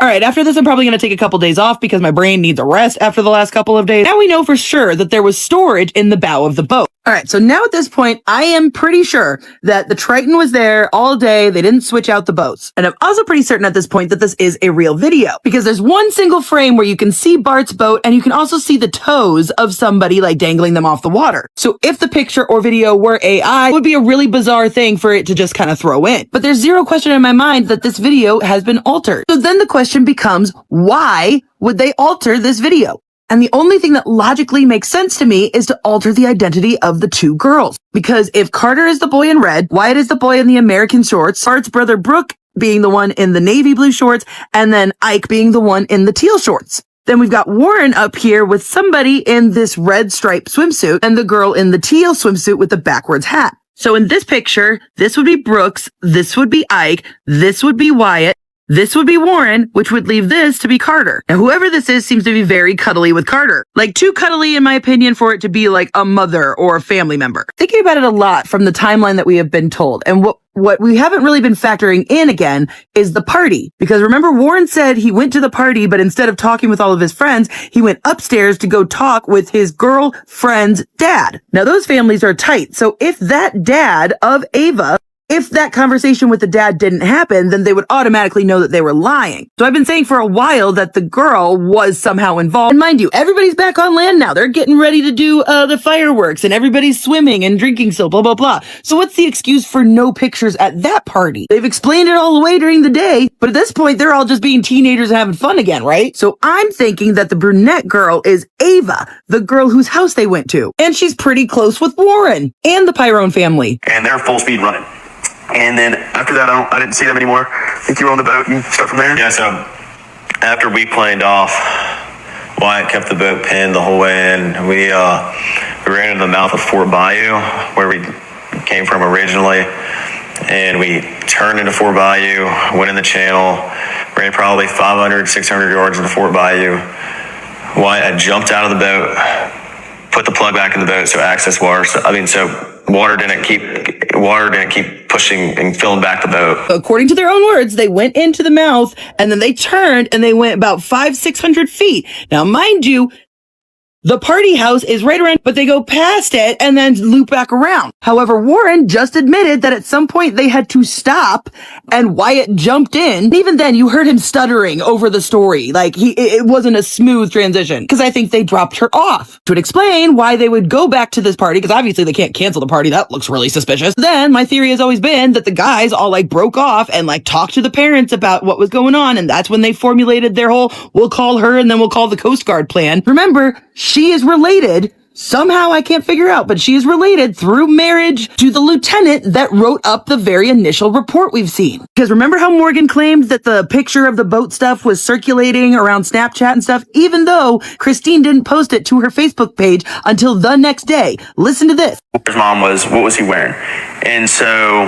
All right, after this, I'm probably going to take a couple days off because my brain needs a rest after the last couple of days. Now we know for sure that there was storage in the bow of the boat. All right, so now at this point, I am pretty sure that the Triton was there all day. They didn't switch out the boats. And I'm also pretty certain at this point that this is a real video because there's one single frame where you can see Bart's boat and you can also see the toes of somebody like dangling them off the water. So if the picture or video were AI, it would be a really bizarre thing for it to just kind of throw in. But there's zero question in my mind that this video has been altered. So then the question becomes, why would they alter this video? And the only thing that logically makes sense to me is to alter the identity of the two girls. Because if Carter is the boy in red, Wyatt is the boy in the American shorts, Bart's brother Brooke being the one in the navy blue shorts, and then Ike being the one in the teal shorts. Then we've got Warren up here with somebody in this red striped swimsuit and the girl in the teal swimsuit with the backwards hat. So in this picture, this would be Brooks, this would be Ike, this would be Wyatt, this would be Warren, which would leave this to be Carter. Now, whoever this is seems to be very cuddly with Carter. Like, too cuddly, in my opinion, for it to be like a mother or a family member. Thinking about it a lot from the timeline that we have been told. And what we haven't really been factoring in again is the party. Because remember, Warren said he went to the party, but instead of talking with all of his friends, he went upstairs to go talk with his girlfriend's dad. Now, those families are tight. So if that dad of Ava, if that conversation with the dad didn't happen, then they would automatically know that they were lying. So I've been saying for a while that the girl was somehow involved. And mind you, everybody's back on land now. They're getting ready to do the fireworks and everybody's swimming and drinking still, blah, blah, blah. So what's the excuse for no pictures at that party? They've explained it all away during the day, but at this point, they're all just being teenagers and having fun again, right? So I'm thinking that the brunette girl is Ava, the girl whose house they went to. And she's pretty close with Warren and the Pyrone family. And they're full speed running. And then after that, I didn't see them anymore. I think you were on the boat. You start from there? Yeah, so after we planed off, Wyatt kept the boat pinned the whole way in. We ran into the mouth of Fort Bayou, where we came from originally. And we turned into Fort Bayou, went in the channel, ran probably 500, 600 yards into Fort Bayou. Wyatt had jumped out of the boat, put the plug back in the boat, so access water. So water didn't keep pushing and filling back the boat. According to their own words, they went into the mouth and then they turned and they went about 500-600 feet. Now, mind you, the party house is right around, but they go past it and then loop back around. However, Warren just admitted that at some point they had to stop and Wyatt jumped in. Even then, you heard him stuttering over the story. Like, it wasn't a smooth transition because I think they dropped her off. To explain why they would go back to this party, because obviously they can't cancel the party. That looks really suspicious. Then my theory has always been that the guys all like broke off and like talked to the parents about what was going on. And that's when they formulated their whole, we'll call her and then we'll call the Coast Guard plan. Remember, she is related, somehow I can't figure out, but she is related through marriage to the lieutenant that wrote up the very initial report we've seen. Because remember how Morgan claimed that the picture of the boat stuff was circulating around Snapchat and stuff, even though Christine didn't post it to her Facebook page until the next day. Listen to this. His mom was, what was he wearing? And so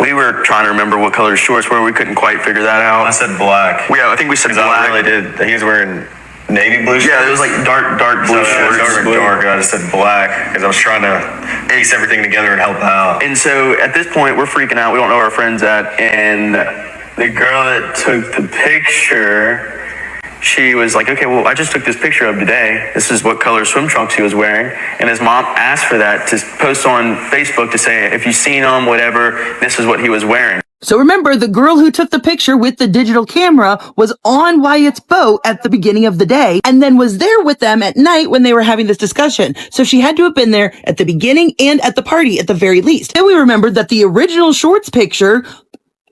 we were trying to remember what color his shorts were. We couldn't quite figure that out. I said black. Yeah, I think we said black. I really did. He was wearing navy blue shorts? Yeah, it was like dark blue shorts. Dark. I just said black because I was trying to piece everything together and help out. And so at this point, we're freaking out. We don't know where our friend's at. And the girl that took the picture, she was like, okay, well, I just took this picture of today. This is what color swim trunks he was wearing. And his mom asked for that to post on Facebook to say, if you've seen him, whatever, this is what he was wearing. So remember, the girl who took the picture with the digital camera was on Wyatt's boat at the beginning of the day and then was there with them at night when they were having this discussion. So she had to have been there at the beginning and at the party at the very least. Then we remembered that the original shorts picture,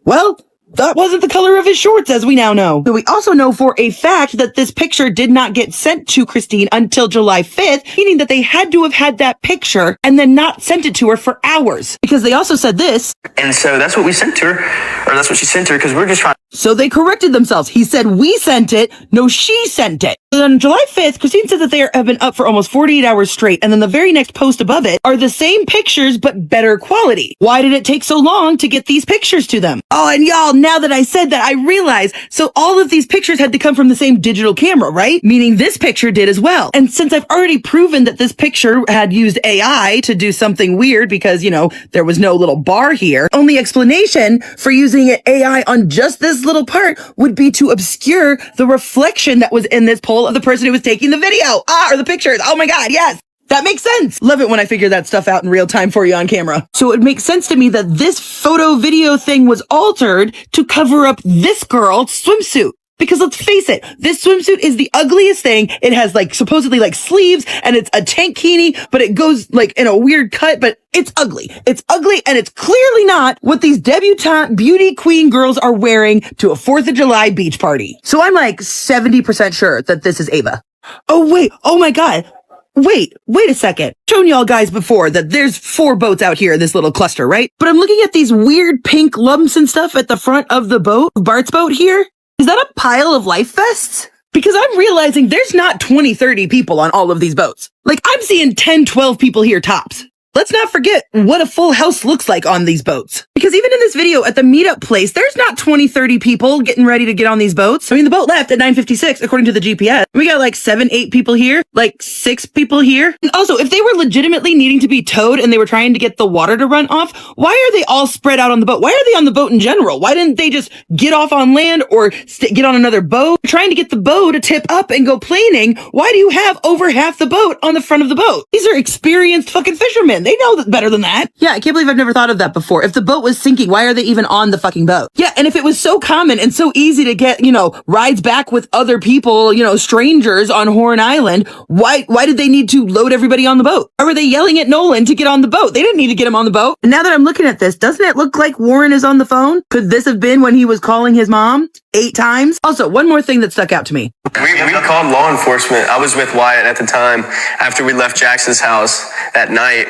well, that wasn't the color of his shorts, as we now know. But we also know for a fact that this picture did not get sent to Christine until July 5th, meaning that they had to have had that picture and then not sent it to her for hours. Because they also said this. And so that's what we sent to her, or that's what she sent to her, because we're just trying. So they corrected themselves. He said, we sent it. No, she sent it. So then on July 5th, Christine said that they have been up for almost 48 hours straight. And then the very next post above it are the same pictures, but better quality. Why did it take so long to get these pictures to them? Oh, and y'all now that I said that, I realize, so all of these pictures had to come from the same digital camera, right? Meaning this picture did as well. And since I've already proven that this picture had used AI to do something weird because, you know, there was no little bar here, only explanation for using AI on just this little part would be to obscure the reflection that was in this poll of the person who was taking the video. Or the pictures. Oh my God, yes. That makes sense. Love it when I figure that stuff out in real time for you on camera. So it makes sense to me that this photo video thing was altered to cover up this girl's swimsuit. Because let's face it, this swimsuit is the ugliest thing. It has like supposedly like sleeves and it's a tankini, but it goes like in a weird cut, but it's ugly. It's ugly and it's clearly not what these debutante beauty queen girls are wearing to a 4th of July beach party. So I'm like 70% sure that this is Ava. Oh wait, oh my God. Wait a second. I've shown y'all guys before that there's 4 boats out here in this little cluster, right? But I'm looking at these weird pink lumps and stuff at the front of the boat, Bart's boat here. Is that a pile of life vests? Because I'm realizing there's not 20, 30 people on all of these boats. Like I'm seeing 10, 12 people here tops. Let's not forget what a full house looks like on these boats. Because even in this video at the meetup place, there's not 20, 30 people getting ready to get on these boats. I mean, the boat left at 9:56, according to the GPS. We got like 7, 8 people here, like 6 people here. And also, if they were legitimately needing to be towed and they were trying to get the water to run off, why are they all spread out on the boat? Why are they on the boat in general? Why didn't they just get off on land or get on another boat? Trying to get the boat to tip up and go planing. Why do you have over half the boat on the front of the boat? These are experienced fucking fishermen. They know better than that. Yeah, I can't believe I've never thought of that before. If the boat was sinking, why are they even on the fucking boat? Yeah, and if it was so common and so easy to get, you know, rides back with other people, you know, strangers on Horn Island, why did they need to load everybody on the boat? Or were they yelling at Nolan to get on the boat? They didn't need to get him on the boat. And now that I'm looking at this, doesn't it look like Warren is on the phone? Could this have been when he was calling his mom 8 times? Also, one more thing that stuck out to me. We called law enforcement. I was with Wyatt at the time after we left Jackson's house that night.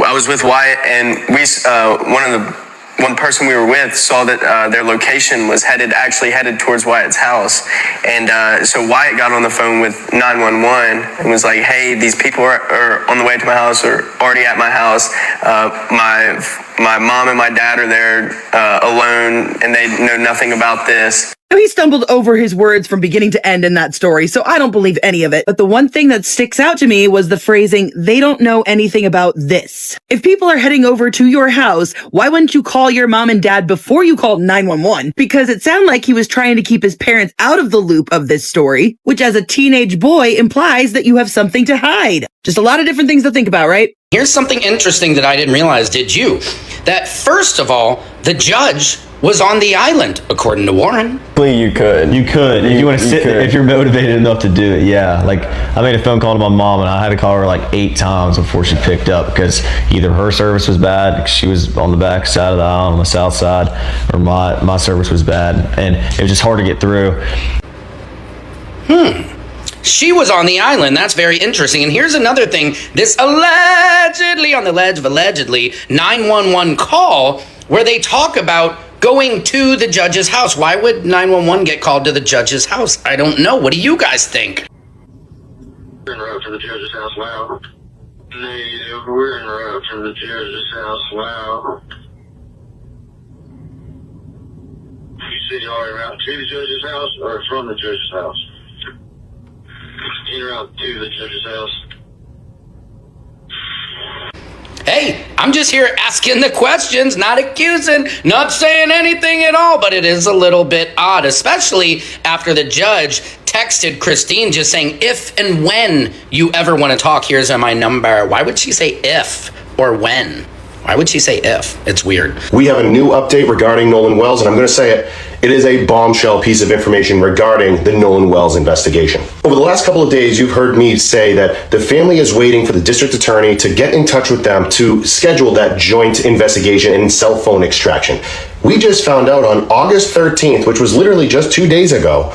I was with Wyatt, and one person we were with saw that their location was actually headed towards Wyatt's house. And so Wyatt got on the phone with 911 and was like, hey, these people are on the way to my house or already at my house. My mom and my dad are there alone, and they know nothing about this. He stumbled over his words from beginning to end in that story, so I don't believe any of it. But the one thing that sticks out to me was the phrasing, they don't know anything about this. If people are heading over to your house, why wouldn't you call your mom and dad before you called 911? Because it sounded like he was trying to keep his parents out of the loop of this story, which as a teenage boy implies that you have something to hide. Just a lot of different things to think about, right? Here's something interesting that I didn't realize, did you? That first of all, the judge was on the island, according to Warren. You could. If you want to sit, if you're motivated enough to do it, yeah. Like, I made a phone call to my mom, and I had to call her like 8 times before she picked up because either her service was bad, because she was on the back side of the aisle on the south side, or my service was bad, and it was just hard to get through. She was on the island. That's very interesting. And here's another thing. This allegedly, on the ledge of allegedly, 911 call where they talk about going to the judge's house. Why would 911 get called to the judge's house? I don't know. What do you guys think? We're en route to the judge's house now. Negative. We're en route to the judge's house now. You said you're en route to the judge's house or from the judge's house? En route to the judge's house. Hey, I'm just here asking the questions, not accusing, not saying anything at all, but it is a little bit odd, especially after the judge texted Christine just saying, if and when you ever want to talk, here's my number. Why would she say if or when? Why would she say if? It's weird. We have a new update regarding Nolan Wells, and I'm going to say it. It is a bombshell piece of information regarding the Nolan Wells investigation. Over the last couple of days, you've heard me say that the family is waiting for the district attorney to get in touch with them to schedule that joint investigation and cell phone extraction. We just found out on August 13th, which was literally just 2 days ago,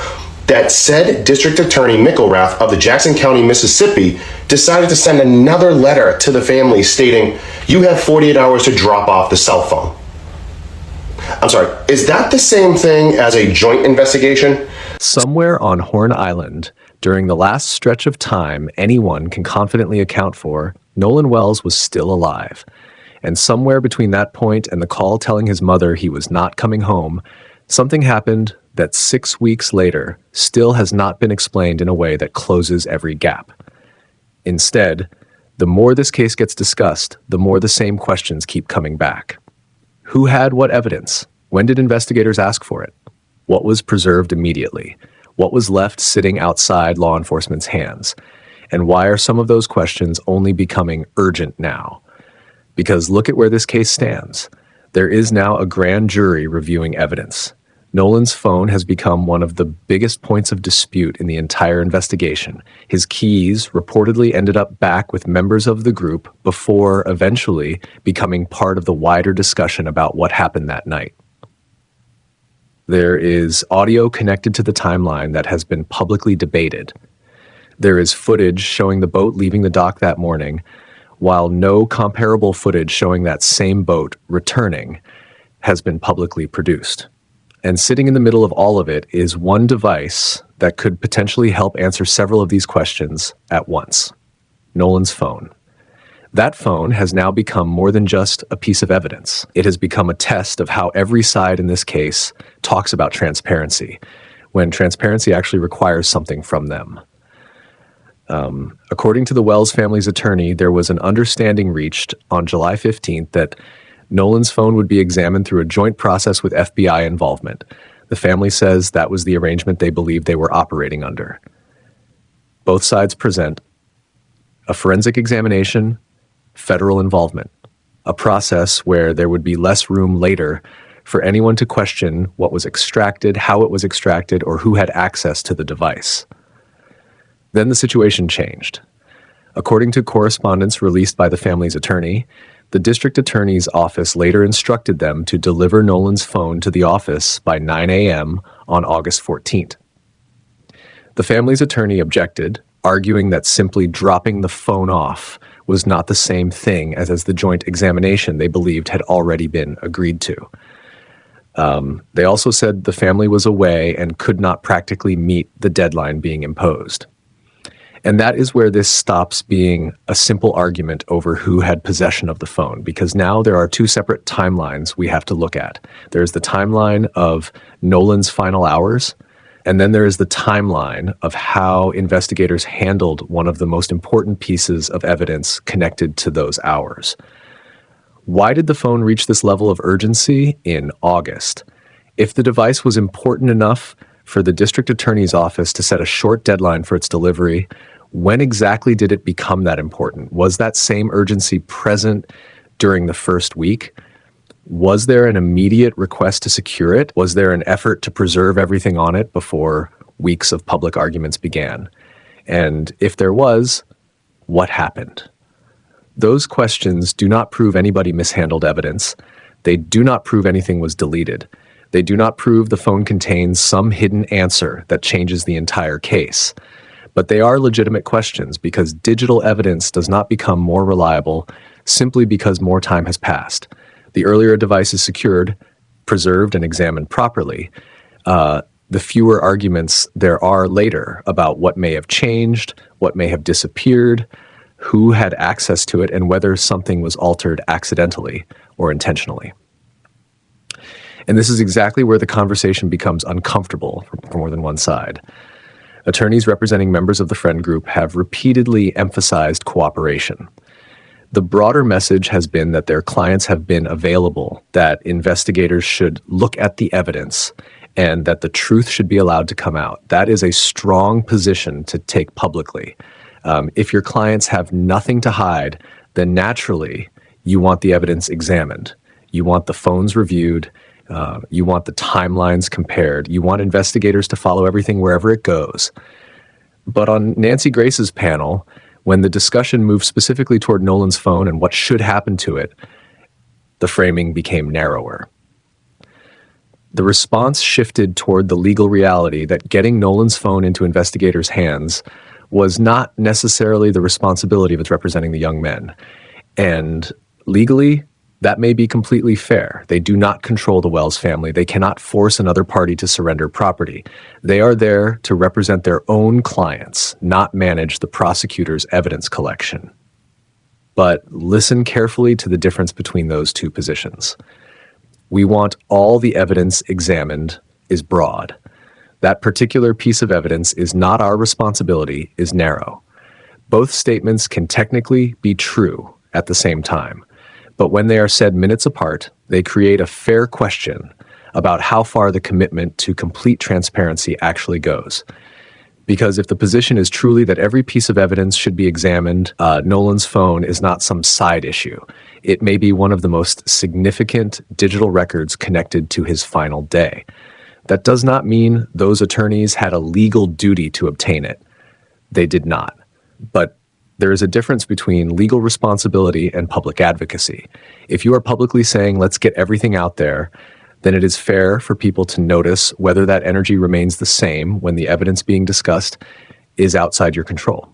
that said District Attorney Mickelrath of the Jackson County, Mississippi, decided to send another letter to the family stating, you have 48 hours to drop off the cell phone. I'm sorry, is that the same thing as a joint investigation? Somewhere on Horn Island, during the last stretch of time anyone can confidently account for, Nolan Wells was still alive. And somewhere between that point and the call telling his mother he was not coming home, something happened that 6 weeks later still has not been explained in a way that closes every gap. Instead, the more this case gets discussed, the more the same questions keep coming back. Who had what evidence? When did investigators ask for it? What was preserved immediately? What was left sitting outside law enforcement's hands? And why are some of those questions only becoming urgent now? Because look at where this case stands. There is now a grand jury reviewing evidence. Nolan's phone has become one of the biggest points of dispute in the entire investigation. His keys reportedly ended up back with members of the group before eventually becoming part of the wider discussion about what happened that night. There is audio connected to the timeline that has been publicly debated. There is footage showing the boat leaving the dock that morning, while no comparable footage showing that same boat returning has been publicly produced. And sitting in the middle of all of it is one device that could potentially help answer several of these questions at once: Nolan's phone. That phone has now become more than just a piece of evidence. It has become a test of how every side in this case talks about transparency, when transparency actually requires something from them. According to the Wells family's attorney, there was an understanding reached on July 15th that Nolan's phone would be examined through a joint process with FBI involvement. The family says that was the arrangement they believed they were operating under. Both sides present a forensic examination, federal involvement, a process where there would be less room later for anyone to question what was extracted, how it was extracted, or who had access to the device. Then the situation changed. According to correspondence released by the family's attorney, the district attorney's office later instructed them to deliver Nolan's phone to the office by 9 a.m. on August 14th. The family's attorney objected, arguing that simply dropping the phone off was not the same thing as the joint examination they believed had already been agreed to. They also said the family was away and could not practically meet the deadline being imposed. And that is where this stops being a simple argument over who had possession of the phone, because now there are two separate timelines we have to look at. There's the timeline of Nolan's final hours, and then there is the timeline of how investigators handled one of the most important pieces of evidence connected to those hours. Why did the phone reach this level of urgency in August? If the device was important enough for the district attorney's office to set a short deadline for its delivery, when exactly did it become that important? Was that same urgency present during the first week? Was there an immediate request to secure it? Was there an effort to preserve everything on it before weeks of public arguments began? And if there was, what happened? Those questions do not prove anybody mishandled evidence. They do not prove anything was deleted. They do not prove the phone contains some hidden answer that changes the entire case. But they are legitimate questions because digital evidence does not become more reliable simply because more time has passed. The earlier a device is secured, preserved, and examined properly, the fewer arguments there are later about what may have changed, what may have disappeared, who had access to it, and whether something was altered accidentally or intentionally. And this is exactly where the conversation becomes uncomfortable for more than one side. Attorneys representing members of the friend group have repeatedly emphasized cooperation. The broader message has been that their clients have been available, that investigators should look at the evidence, and that the truth should be allowed to come out. That is a strong position to take publicly. If your clients have nothing to hide, then naturally you want the evidence examined. You want the phones reviewed. You want the timelines compared. You want investigators to follow everything wherever it goes. But on Nancy Grace's panel, when the discussion moved specifically toward Nolan's phone and what should happen to it, the framing became narrower. The response shifted toward the legal reality that getting Nolan's phone into investigators' hands was not necessarily the responsibility of its representing the young men. And legally, that may be completely fair. They do not control the Wells family. They cannot force another party to surrender property. They are there to represent their own clients, not manage the prosecutor's evidence collection. But listen carefully to the difference between those two positions. We want all the evidence examined is broad. That particular piece of evidence is not our responsibility is narrow. Both statements can technically be true at the same time, but when they are said minutes apart, they create a fair question about how far the commitment to complete transparency actually goes. Because if the position is truly that every piece of evidence should be examined, Nolan's phone is not some side issue. It may be one of the most significant digital records connected to his final day. That does not mean those attorneys had a legal duty to obtain it. They did not. But there is a difference between legal responsibility and public advocacy. If you are publicly saying, let's get everything out there, then it is fair for people to notice whether that energy remains the same when the evidence being discussed is outside your control.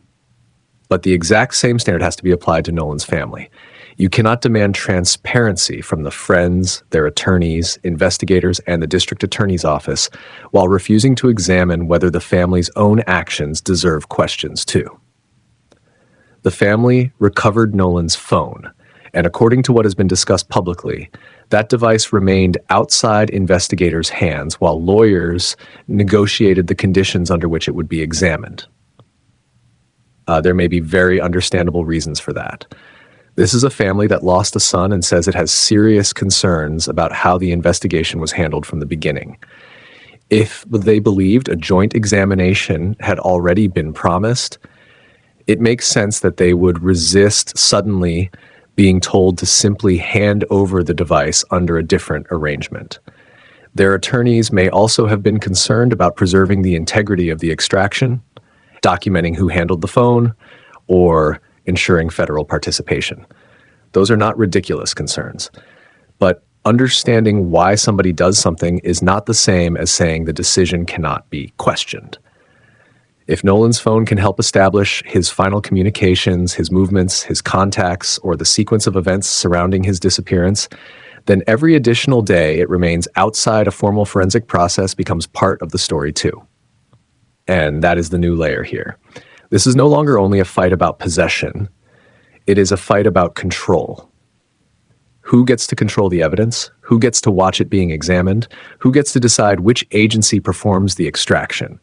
But the exact same standard has to be applied to Nolan's family. You cannot demand transparency from the friends, their attorneys, investigators, and the district attorney's office while refusing to examine whether the family's own actions deserve questions too. The family recovered Nolan's phone, and according to what has been discussed publicly, that device remained outside investigators' hands while lawyers negotiated the conditions under which it would be examined. There may be very understandable reasons for that. This is a family that lost a son and says it has serious concerns about how the investigation was handled from the beginning. If they believed a joint examination had already been promised, it makes sense that they would resist suddenly being told to simply hand over the device under a different arrangement. Their attorneys may also have been concerned about preserving the integrity of the extraction, documenting who handled the phone, or ensuring federal participation. Those are not ridiculous concerns. But understanding why somebody does something is not the same as saying the decision cannot be questioned. If Nolan's phone can help establish his final communications, his movements, his contacts, or the sequence of events surrounding his disappearance, then every additional day it remains outside a formal forensic process becomes part of the story too. And that is the new layer here. This is no longer only a fight about possession. It is a fight about control. Who gets to control the evidence? Who gets to watch it being examined? Who gets to decide which agency performs the extraction?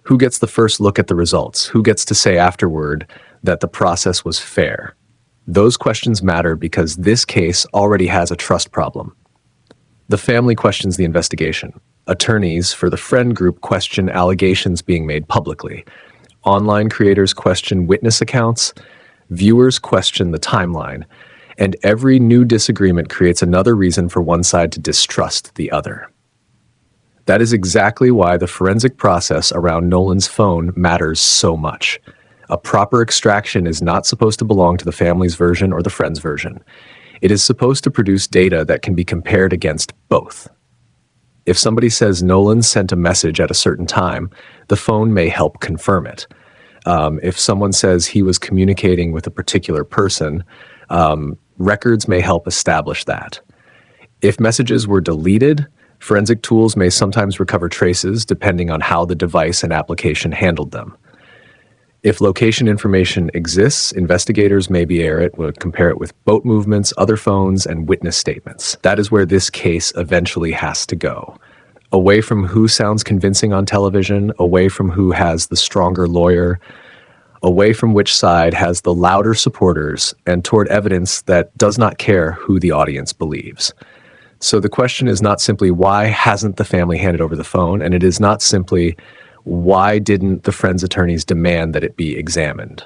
Who gets the first look at the results? Who gets to say afterward that the process was fair? Those questions matter because this case already has a trust problem. The family questions the investigation. Attorneys for the friend group question allegations being made publicly. Online creators question witness accounts. Viewers question the timeline. And every new disagreement creates another reason for one side to distrust the other. That is exactly why the forensic process around Nolan's phone matters so much. A proper extraction is not supposed to belong to the family's version or the friend's version. It is supposed to produce data that can be compared against both. If somebody says Nolan sent a message at a certain time, the phone may help confirm it. If someone says he was communicating with a particular person, records may help establish that. If messages were deleted, forensic tools may sometimes recover traces depending on how the device and application handled them. If location information exists, investigators may would compare it with boat movements, other phones, and witness statements. That is where this case eventually has to go. Away from who sounds convincing on television, away from who has the stronger lawyer, away from which side has the louder supporters, and toward evidence that does not care who the audience believes. So the question is not simply why hasn't the family handed over the phone, and it is not simply why didn't the friend's attorneys demand that it be examined.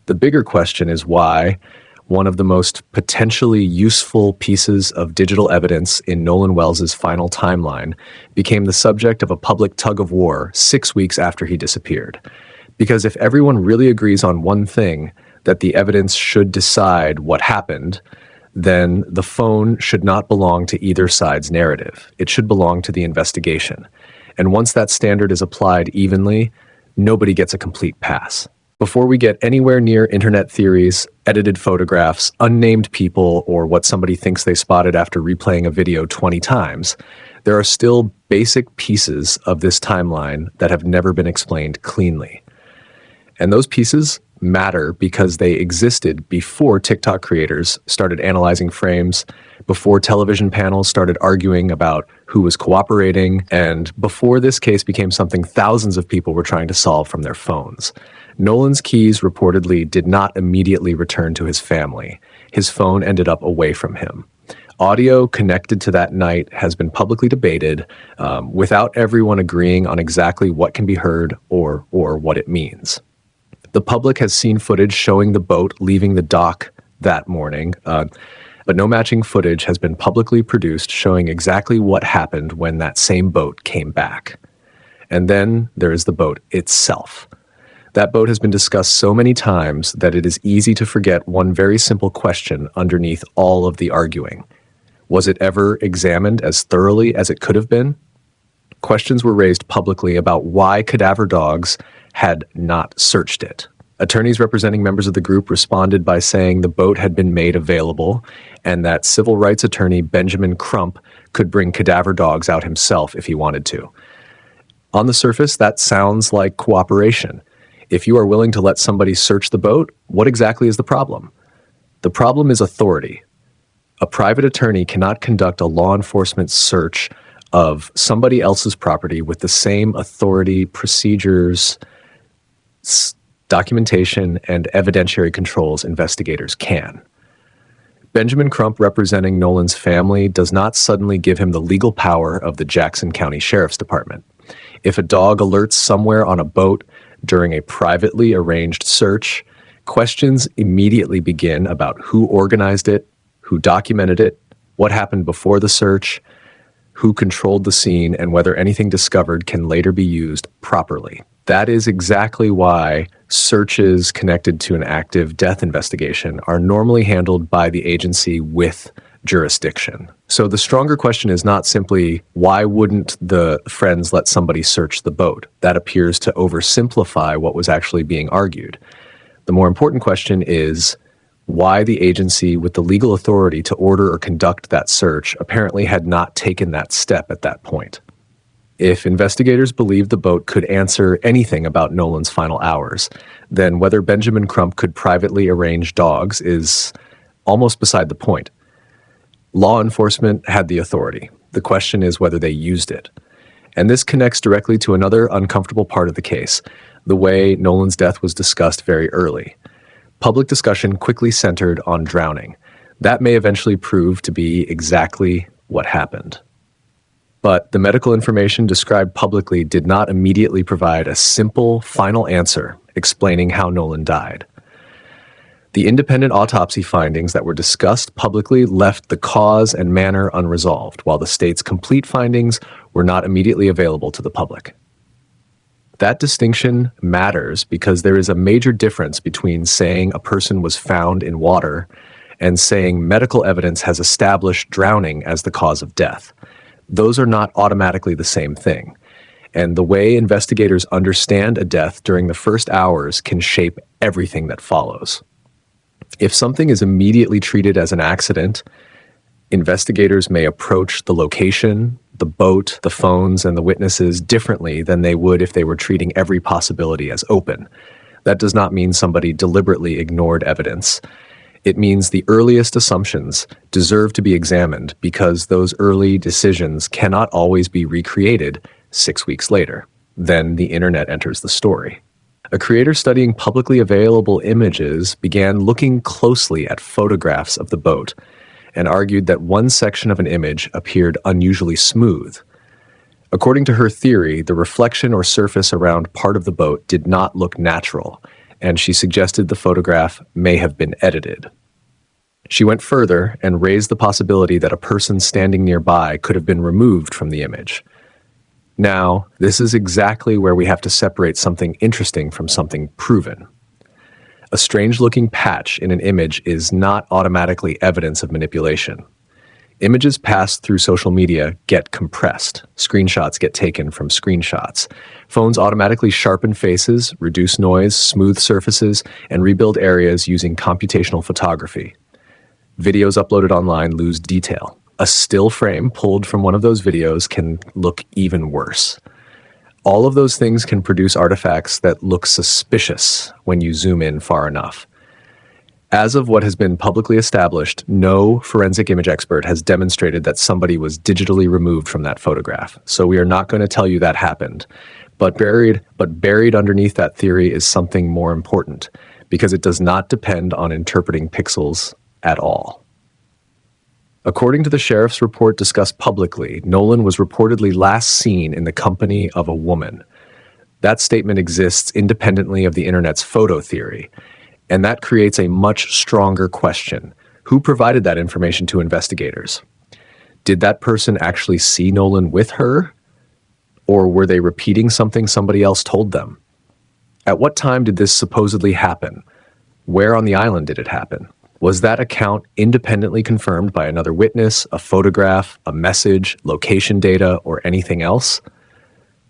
The bigger question is why one of the most potentially useful pieces of digital evidence in Nolan Wells' final timeline became the subject of a public tug-of-war 6 weeks after he disappeared. Because if everyone really agrees on one thing, that the evidence should decide what happened, then the phone should not belong to either side's narrative. It should belong to the investigation. And once that standard is applied evenly, nobody gets a complete pass. Before we get anywhere near internet theories, edited photographs, unnamed people, or what somebody thinks they spotted after replaying a video 20 times, there are still basic pieces of this timeline that have never been explained cleanly. And those pieces matter because they existed before TikTok creators started analyzing frames, before television panels started arguing about who was cooperating, and before this case became something thousands of people were trying to solve from their phones. Nolan's keys reportedly did not immediately return to his family. His phone ended up away from him. Audio connected to that night has been publicly debated without everyone agreeing on exactly what can be heard or what it means. The public has seen footage showing the boat leaving the dock that morning, but no matching footage has been publicly produced showing exactly what happened when that same boat came back. And then there is the boat itself. That boat has been discussed so many times that it is easy to forget one very simple question underneath all of the arguing. Was it ever examined as thoroughly as it could have been? Questions were raised publicly about why cadaver dogs had not searched it. Attorneys representing members of the group responded by saying the boat had been made available and that civil rights attorney Benjamin Crump could bring cadaver dogs out himself if he wanted to. On the surface, that sounds like cooperation. If you are willing to let somebody search the boat, what exactly is the problem? The problem is authority. A private attorney cannot conduct a law enforcement search of somebody else's property with the same authority, procedures, documentation, and evidentiary controls investigators can. Benjamin Crump, representing Nolan's family, does not suddenly give him the legal power of the Jackson County Sheriff's Department. If a dog alerts somewhere on a boat during a privately arranged search, questions immediately begin about who organized it, who documented it, what happened before the search, who controlled the scene, and whether anything discovered can later be used properly. That is exactly why searches connected to an active death investigation are normally handled by the agency with jurisdiction. So the stronger question is not simply, why wouldn't the friends let somebody search the boat? That appears to oversimplify what was actually being argued. The more important question is, why the agency with the legal authority to order or conduct that search apparently had not taken that step at that point. If investigators believed the boat could answer anything about Nolan's final hours, then whether Benjamin Crump could privately arrange dogs is almost beside the point. Law enforcement had the authority. The question is whether they used it. And this connects directly to another uncomfortable part of the case, the way Nolan's death was discussed very early. Public discussion quickly centered on drowning. That may eventually prove to be exactly what happened. But the medical information described publicly did not immediately provide a simple, final answer explaining how Nolan died. The independent autopsy findings that were discussed publicly left the cause and manner unresolved, while the state's complete findings were not immediately available to the public. That distinction matters because there is a major difference between saying a person was found in water and saying medical evidence has established drowning as the cause of death. Those are not automatically the same thing. And the way investigators understand a death during the first hours can shape everything that follows. If something is immediately treated as an accident, investigators may approach the location, the boat, the phones, and the witnesses differently than they would if they were treating every possibility as open. That does not mean somebody deliberately ignored evidence. It means the earliest assumptions deserve to be examined because those early decisions cannot always be recreated 6 weeks later. Then the internet enters the story. A creator studying publicly available images began looking closely at photographs of the boat and argued that one section of an image appeared unusually smooth. According to her theory, the reflection or surface around part of the boat did not look natural, and she suggested the photograph may have been edited. She went further and raised the possibility that a person standing nearby could have been removed from the image. Now, this is exactly where we have to separate something interesting from something proven. A strange-looking patch in an image is not automatically evidence of manipulation. Images passed through social media get compressed. Screenshots get taken from screenshots. Phones automatically sharpen faces, reduce noise, smooth surfaces, and rebuild areas using computational photography. Videos uploaded online lose detail. A still frame pulled from one of those videos can look even worse. All of those things can produce artifacts that look suspicious when you zoom in far enough. As of what has been publicly established, no forensic image expert has demonstrated that somebody was digitally removed from that photograph. So we are not going to tell you that happened. But buried underneath that theory is something more important, because it does not depend on interpreting pixels at all. According to the sheriff's report discussed publicly, Nolan was reportedly last seen in the company of a woman. That statement exists independently of the internet's photo theory. And that creates a much stronger question. Who provided that information to investigators? Did that person actually see Nolan with her? Or were they repeating something somebody else told them? At what time did this supposedly happen? Where on the island did it happen? Was that account independently confirmed by another witness, a photograph, a message, location data, or anything else?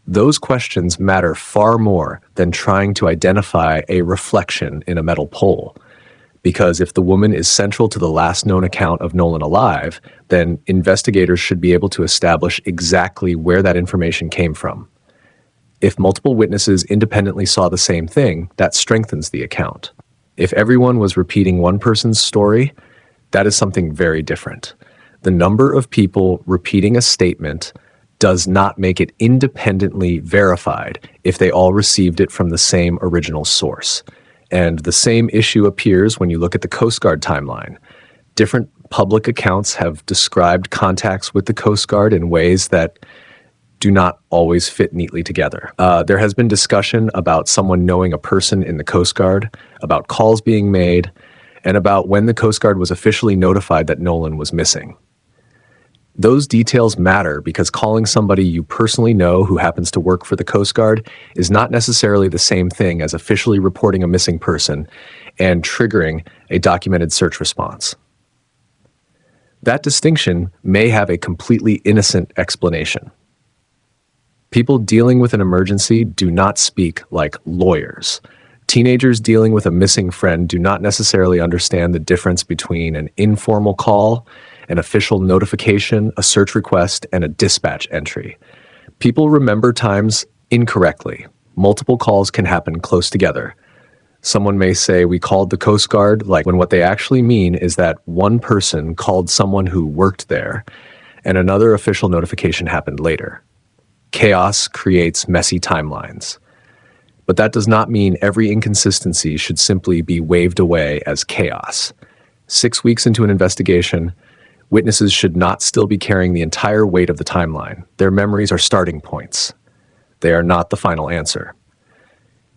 Those questions matter far more than trying to identify a reflection in a metal pole. Because if the woman is central to the last known account of Nolan alive, then investigators should be able to establish exactly where that information came from. If multiple witnesses independently saw the same thing, that strengthens the account. If everyone was repeating one person's story, that is something very different. The number of people repeating a statement does not make it independently verified if they all received it from the same original source. And the same issue appears when you look at the Coast Guard timeline. Different public accounts have described contacts with the Coast Guard in ways that do not always fit neatly together. There has been discussion about someone knowing a person in the Coast Guard, about calls being made, and about when the Coast Guard was officially notified that Nolan was missing. Those details matter because calling somebody you personally know who happens to work for the Coast Guard is not necessarily the same thing as officially reporting a missing person and triggering a documented search response. That distinction may have a completely innocent explanation. People dealing with an emergency do not speak like lawyers. Teenagers dealing with a missing friend do not necessarily understand the difference between an informal call, an official notification, a search request, and a dispatch entry. People remember times incorrectly. Multiple calls can happen close together. Someone may say, "We called the Coast Guard," like when what they actually mean is that one person called someone who worked there, and another official notification happened later. Chaos creates messy timelines. But that does not mean every inconsistency should simply be waved away as chaos. 6 weeks into an investigation, witnesses should not still be carrying the entire weight of the timeline. Their memories are starting points. They are not the final answer.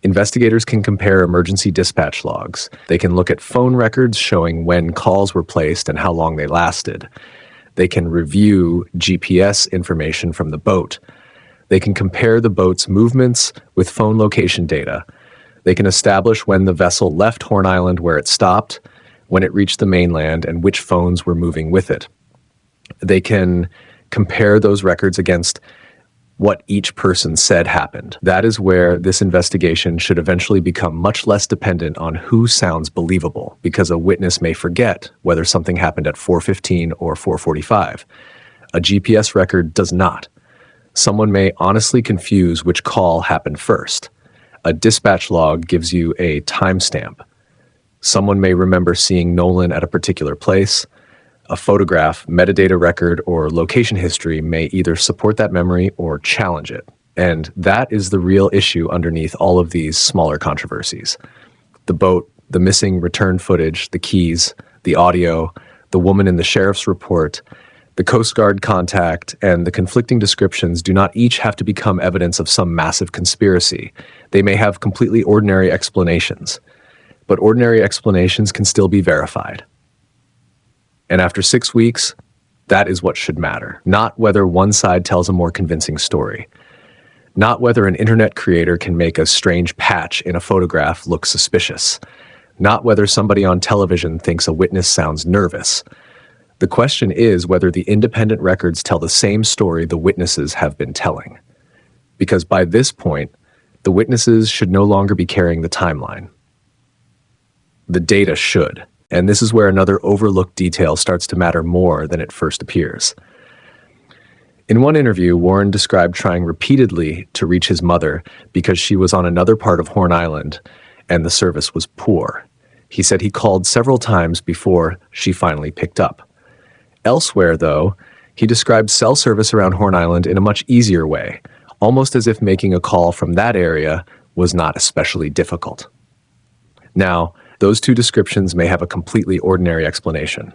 Investigators can compare emergency dispatch logs. They can look at phone records showing when calls were placed and how long they lasted. They can review GPS information from the boat. They can compare the boat's movements with phone location data. They can establish when the vessel left Horn Island, where it stopped, when it reached the mainland, and which phones were moving with it. They can compare those records against what each person said happened. That is where this investigation should eventually become much less dependent on who sounds believable, because a witness may forget whether something happened at 4:15 or 4:45. A GPS record does not. Someone may honestly confuse which call happened first. A dispatch log gives you a timestamp. Someone may remember seeing Nolan at a particular place. A photograph, metadata record, or location history may either support that memory or challenge it. And that is the real issue underneath all of these smaller controversies. The boat, the missing return footage, the keys, the audio, the woman in the sheriff's report, the Coast Guard contact, and the conflicting descriptions do not each have to become evidence of some massive conspiracy. They may have completely ordinary explanations, but ordinary explanations can still be verified. And after 6 weeks, that is what should matter, not whether one side tells a more convincing story, not whether an internet creator can make a strange patch in a photograph look suspicious, not whether somebody on television thinks a witness sounds nervous. The question is whether the independent records tell the same story the witnesses have been telling. Because by this point, the witnesses should no longer be carrying the timeline. The data should. And this is where another overlooked detail starts to matter more than it first appears. In one interview, Warren described trying repeatedly to reach his mother because she was on another part of Horn Island and the service was poor. He said he called several times before she finally picked up. Elsewhere, though, he described cell service around Horn Island in a much easier way, almost as if making a call from that area was not especially difficult. Now, those two descriptions may have a completely ordinary explanation.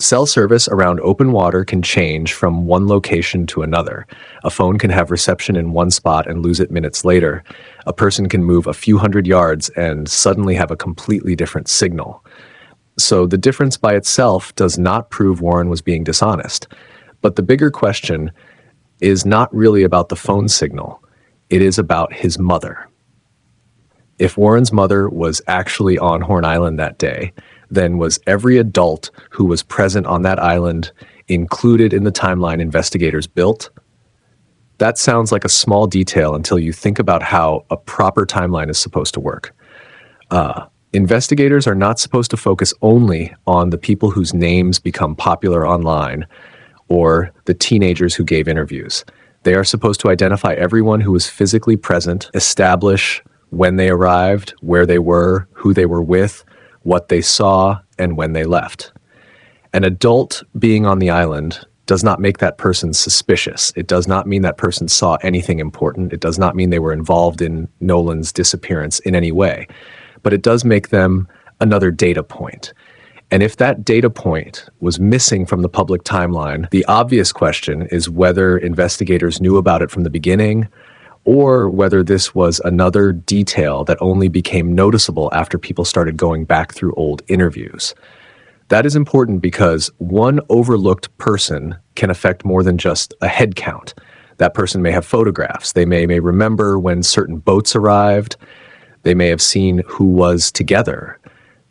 Cell service around open water can change from one location to another. A phone can have reception in one spot and lose it minutes later. A person can move a few hundred yards and suddenly have a completely different signal. So the difference by itself does not prove Warren was being dishonest. But the bigger question is not really about the phone signal. It is about his mother. If Warren's mother was actually on Horn Island that day, then was every adult who was present on that island included in the timeline investigators built? That sounds like a small detail until you think about how a proper timeline is supposed to work. Investigators are not supposed to focus only on the people whose names become popular online or the teenagers who gave interviews. They are supposed to identify everyone who was physically present, establish when they arrived, where they were, who they were with, what they saw, and when they left. An adult being on the island does not make that person suspicious. It does not mean that person saw anything important. It does not mean they were involved in Nolan's disappearance in any way. But it does make them another data point. And if that data point was missing from the public timeline, the obvious question is whether investigators knew about it from the beginning, or whether this was another detail that only became noticeable after people started going back through old interviews. That is important because one overlooked person can affect more than just a head count. That person may have photographs. They may remember when certain boats arrived. They may have seen who was together.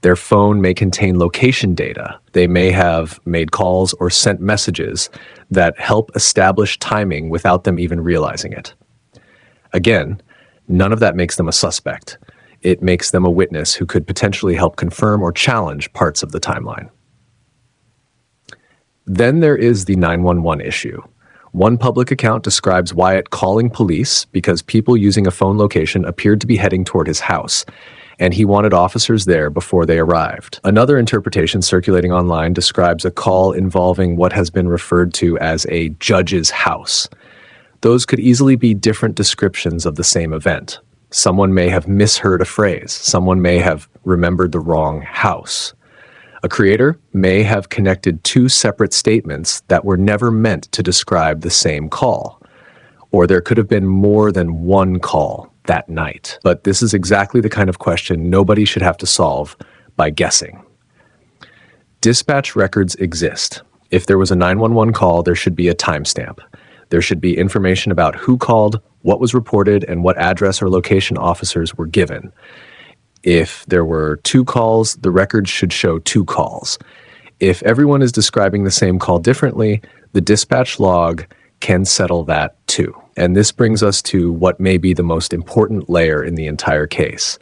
Their phone may contain location data. They may have made calls or sent messages that help establish timing without them even realizing it. Again, none of that makes them a suspect. It makes them a witness who could potentially help confirm or challenge parts of the timeline. Then there is the 911 issue. One public account describes Wyatt calling police because people using a phone location appeared to be heading toward his house, and he wanted officers there before they arrived. Another interpretation circulating online describes a call involving what has been referred to as a judge's house. Those could easily be different descriptions of the same event. Someone may have misheard a phrase. Someone may have remembered the wrong house. A creator may have connected two separate statements that were never meant to describe the same call. Or there could have been more than one call that night. But this is exactly the kind of question nobody should have to solve by guessing. Dispatch records exist. If there was a 911 call, there should be a timestamp. There should be information about who called, what was reported, and what address or location officers were given. If there were two calls, the record should show two calls. If everyone is describing the same call differently, the dispatch log can settle that too. And this brings us to what may be the most important layer in the entire case.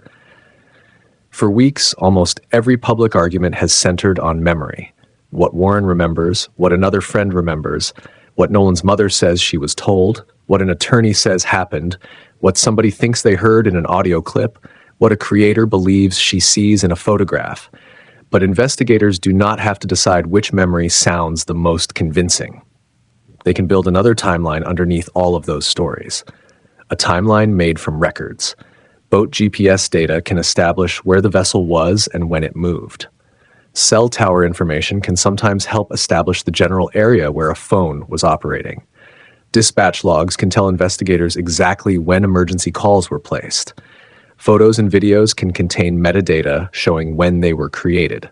For weeks, almost every public argument has centered on memory. What Warren remembers, what another friend remembers, what Nolan's mother says she was told, what an attorney says happened, what somebody thinks they heard in an audio clip, what a creator believes she sees in a photograph. But investigators do not have to decide which memory sounds the most convincing. They can build another timeline underneath all of those stories. A timeline made from records. Boat GPS data can establish where the vessel was and when it moved. Cell tower information can sometimes help establish the general area where a phone was operating. Dispatch logs can tell investigators exactly when emergency calls were placed. Photos and videos can contain metadata showing when they were created.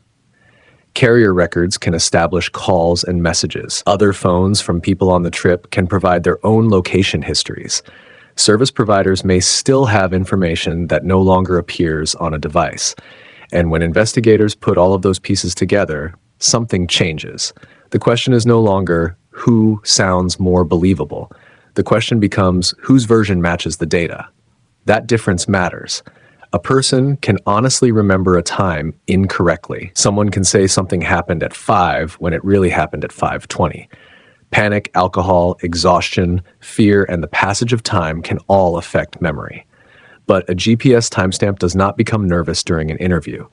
Carrier records can establish calls and messages. Other phones from people on the trip can provide their own location histories. Service providers may still have information that no longer appears on a device. And when investigators put all of those pieces together, something changes. The question is no longer who sounds more believable. The question becomes whose version matches the data. That difference matters. A person can honestly remember a time incorrectly. Someone can say something happened at 5 when it really happened at 5:20. Panic, alcohol, exhaustion, fear, and the passage of time can all affect memory. But a GPS timestamp does not become nervous during an interview.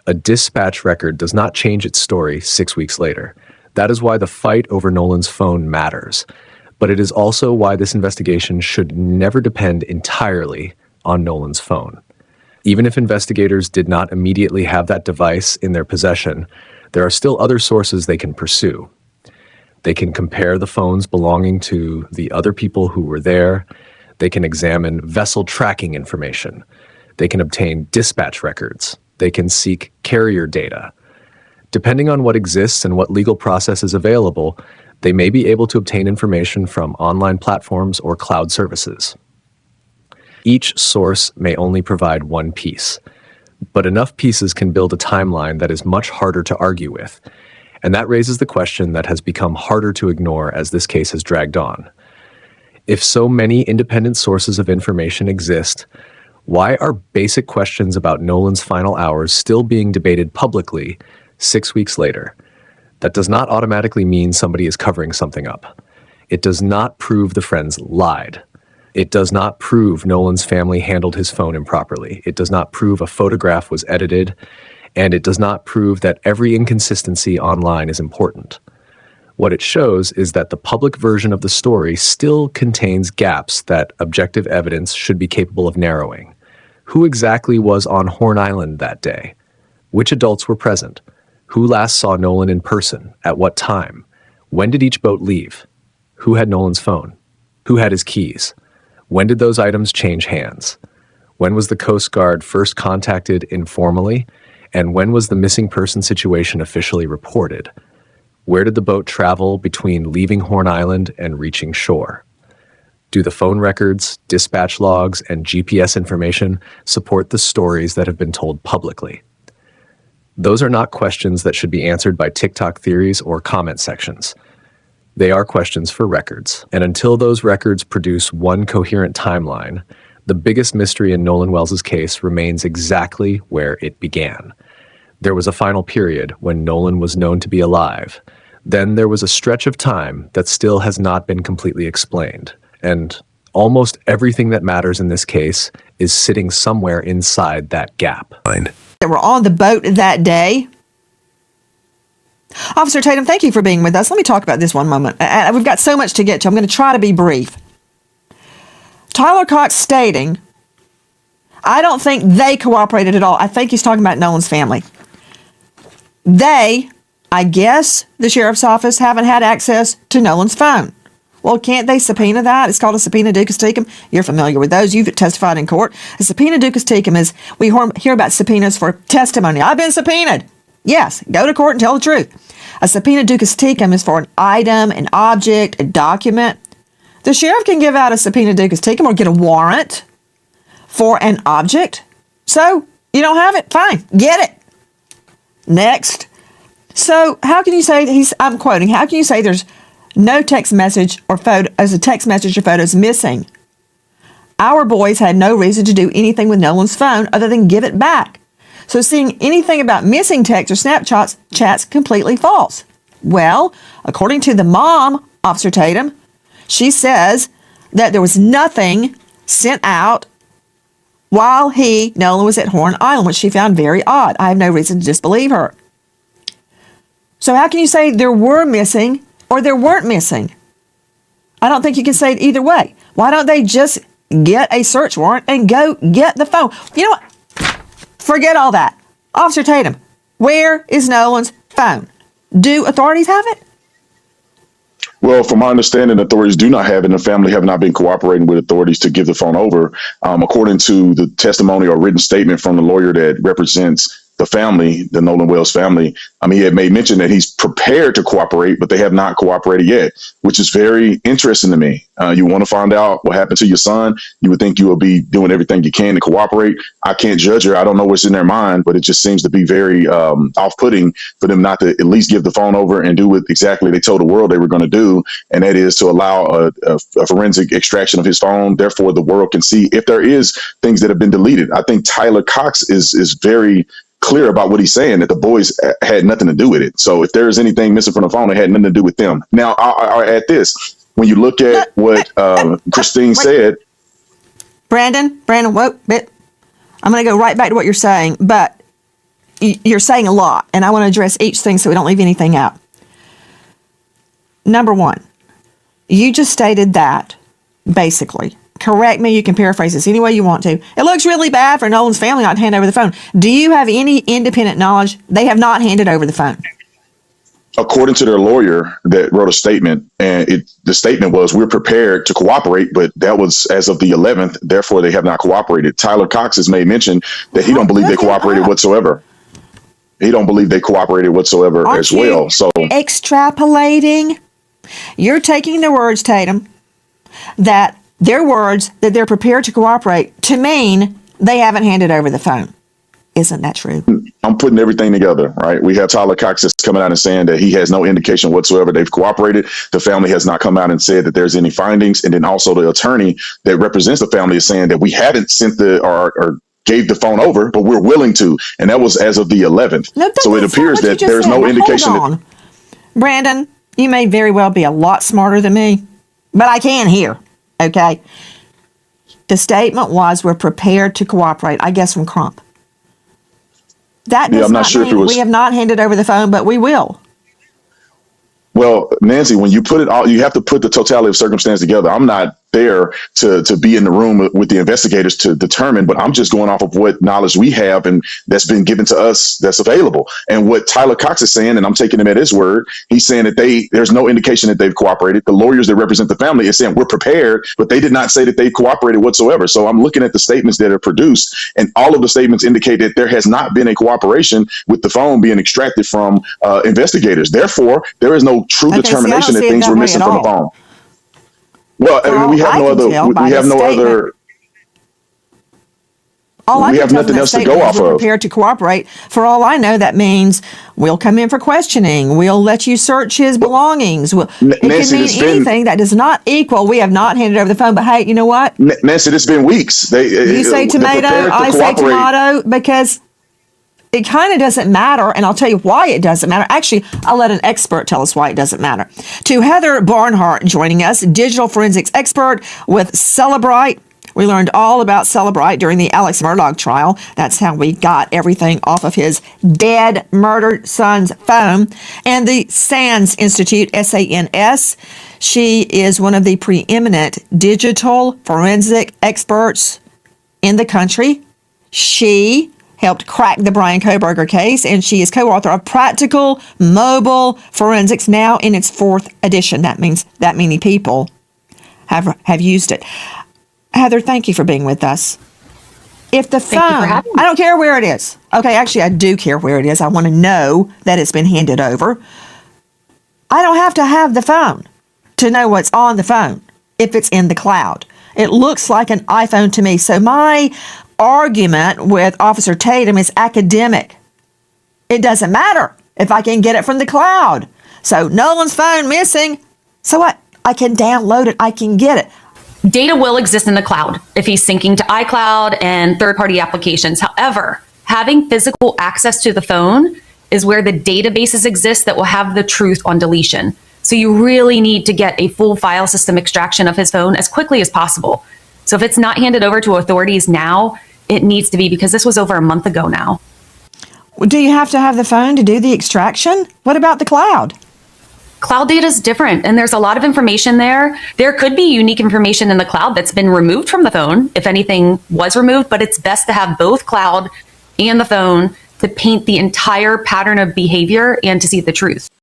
A dispatch record does not change its story 6 weeks later. That is why the fight over Nolan's phone matters. But it is also why this investigation should never depend entirely on Nolan's phone. Even if investigators did not immediately have that device in their possession, there are still other sources they can pursue. They can compare the phones belonging to the other people who were there. They can examine vessel tracking information. They can obtain dispatch records. They can seek carrier data. Depending on what exists and what legal process is available, they may be able to obtain information from online platforms or cloud services. Each source may only provide one piece, but enough pieces can build a timeline that is much harder to argue with. And that raises the question that has become harder to ignore as this case has dragged on. If so many independent sources of information exist, why are basic questions about Nolan's final hours still being debated publicly 6 weeks later? That does not automatically mean somebody is covering something up. It does not prove the friends lied. It does not prove Nolan's family handled his phone improperly. It does not prove a photograph was edited, and it does not prove that every inconsistency online is important. What it shows is that the public version of the story still contains gaps that objective evidence should be capable of narrowing. Who exactly was on Horn Island that day? Which adults were present? Who last saw Nolan in person? At what time? When did each boat leave? Who had Nolan's phone? Who had his keys? When did those items change hands? When was the Coast Guard first contacted informally? And when was the missing person situation officially reported? Where did the boat travel between leaving Horn Island and reaching shore? Do the phone records, dispatch logs, and GPS information support the stories that have been told publicly? Those are not questions that should be answered by TikTok theories or comment sections. They are questions for records, and until those records produce one coherent timeline, the biggest mystery in Nolan Wells' case remains exactly where it began. There was a final period when Nolan was known to be alive. Then there was a stretch of time that still has not been completely explained, and almost everything that matters in this case is sitting somewhere inside that gap. That were on the boat that day. Officer Tatum, thank you for being with us. Let me talk about this one moment. We've got so much to get to. I'm going to try to be brief. Tyler Cox stating, I don't think they cooperated at all. I think he's talking about Nolan's family. They, I guess, the sheriff's office, haven't had access to Nolan's phone. Well, can't they subpoena that? It's called a subpoena ducis tecum. You're familiar with those. You've testified in court. A subpoena ducis tecum is, we hear about subpoenas for testimony. I've been subpoenaed. Yes, go to court and tell the truth. A subpoena ducis tecum is for an item, an object, a document. The sheriff can give out a subpoena ducis tecum or get a warrant for an object. So, you don't have it? Fine, get it. Next. So, how can you say, I'm quoting, how can you say there's no text message or photo, as a text message or photos missing? Our boys had no reason to do anything with Nolan's phone other than give it back. So seeing anything about missing text or Snapchats completely false. Well, according to the mom, Officer Tatum, she says that there was nothing sent out while Nolan was at Horn Island, which she found very odd. I have no reason to disbelieve her. So how can you say there were missing or there weren't missing? I don't think you can say it either way. Why don't they just get a search warrant and go get the phone? You know what? Forget all that. Officer Tatum, where is Nolan's phone? Do authorities have it? Well, from my understanding, authorities do not have it, and the family have not been cooperating with authorities to give the phone over. According to the testimony or written statement from the lawyer that represents the family, the Nolan Wells family, he had made mention that he's prepared to cooperate, but they have not cooperated yet, which is very interesting to me. You want to find out what happened to your son. You would think you will be doing everything you can to cooperate. I can't judge her. I don't know what's in their mind, but it just seems to be very off-putting for them not to at least give the phone over and do what exactly they told the world they were going to do, and that is to allow a forensic extraction of his phone. Therefore, the world can see if there is things that have been deleted. I think Tyler Cox is very clear about what he's saying, that the boys had nothing to do with it. So if there's anything missing from the phone, it had nothing to do with them. Now, I'll add this. When you look at what Christine said. Brandon, whoa, bit. I'm going to go right back to what you're saying, but you're saying a lot, and I want to address each thing so we don't leave anything out. Number one, you just stated that, basically. Correct me, you can paraphrase this any way you want to. It looks really bad for Nolan's family not to hand over the phone. Do you have any independent knowledge they have not handed over the phone? According to their lawyer that wrote a statement, and the statement was, we're prepared to cooperate, but that was as of the 11th, therefore they have not cooperated. Tyler Cox has made mention that he don't believe they cooperated whatsoever. He don't believe they cooperated whatsoever as well. So extrapolating, you're taking the words, Tatum, that their words that they're prepared to cooperate to mean they haven't handed over the phone. Isn't that true? I'm putting everything together, right? We have Tyler Cox that's coming out and saying that he has no indication whatsoever they've cooperated. The family has not come out and said that there's any findings. And then also the attorney that represents the family is saying that we haven't sent or gave the phone over, but we're willing to. And that was as of the 11th. No, so it appears that there's no indication. Hold on. Brandon, you may very well be a lot smarter than me, but I can hear. Okay. The statement was, we're prepared to cooperate. I guess from Crump. That does not mean we have not handed over the phone, but we will. Well, Nancy, when you put it all, you have to put the totality of circumstance together. I'm not there to be in the room with the investigators to determine, but I'm just going off of what knowledge we have and that's been given to us that's available. And what Tyler Cox is saying, and I'm taking him at his word, he's saying that there's no indication that they've cooperated. The lawyers that represent the family is saying we're prepared, but they did not say that they cooperated whatsoever. So I'm looking at the statements that are produced, and all of the statements indicate that there has not been a cooperation with the phone being extracted from investigators. Therefore, there is no true determination that things were missing from the phone. Well, I mean, we have no other. We have nothing else to go off of. Prepared to cooperate. For all I know, that means we'll come in for questioning. We'll let you search his belongings. It can mean anything that does not equal. We have not handed over the phone. But hey, you know what? Nancy, it's been weeks. You say tomato, I say tomato, because it kind of doesn't matter, and I'll tell you why it doesn't matter. Actually, I'll let an expert tell us why it doesn't matter. To Heather Barnhart joining us, digital forensics expert with Celebrite. We learned all about Celebrite during the Alex Murdaugh trial. That's how we got everything off of his dead, murdered son's phone. And the SANS Institute, SANS. She is one of the preeminent digital forensic experts in the country. She helped crack the Brian Kohberger case, and she is co-author of Practical Mobile Forensics, now in its 4th edition. That means that many people have used it. Heather, thank you for being with us. If the phone, I don't care where it is. Okay, actually, I do care where it is. I want to know that it's been handed over. I don't have to have the phone to know what's on the phone if it's in the cloud. It looks like an iPhone to me. So my argument with Officer Tatum is academic. It doesn't matter if I can get it from the cloud. So Nolan's phone missing. So what? I can download it. I can get it. Data will exist in the cloud if he's syncing to iCloud and third-party applications. However, having physical access to the phone is where the databases exist that will have the truth on deletion. So you really need to get a full file system extraction of his phone as quickly as possible. So if it's not handed over to authorities now, it needs to be, because this was over a month ago now. Do you have to have the phone to do the extraction? What about the cloud? Cloud data is different, and there's a lot of information there. There could be unique information in the cloud that's been removed from the phone, if anything was removed, but it's best to have both cloud and the phone to paint the entire pattern of behavior and to see the truth.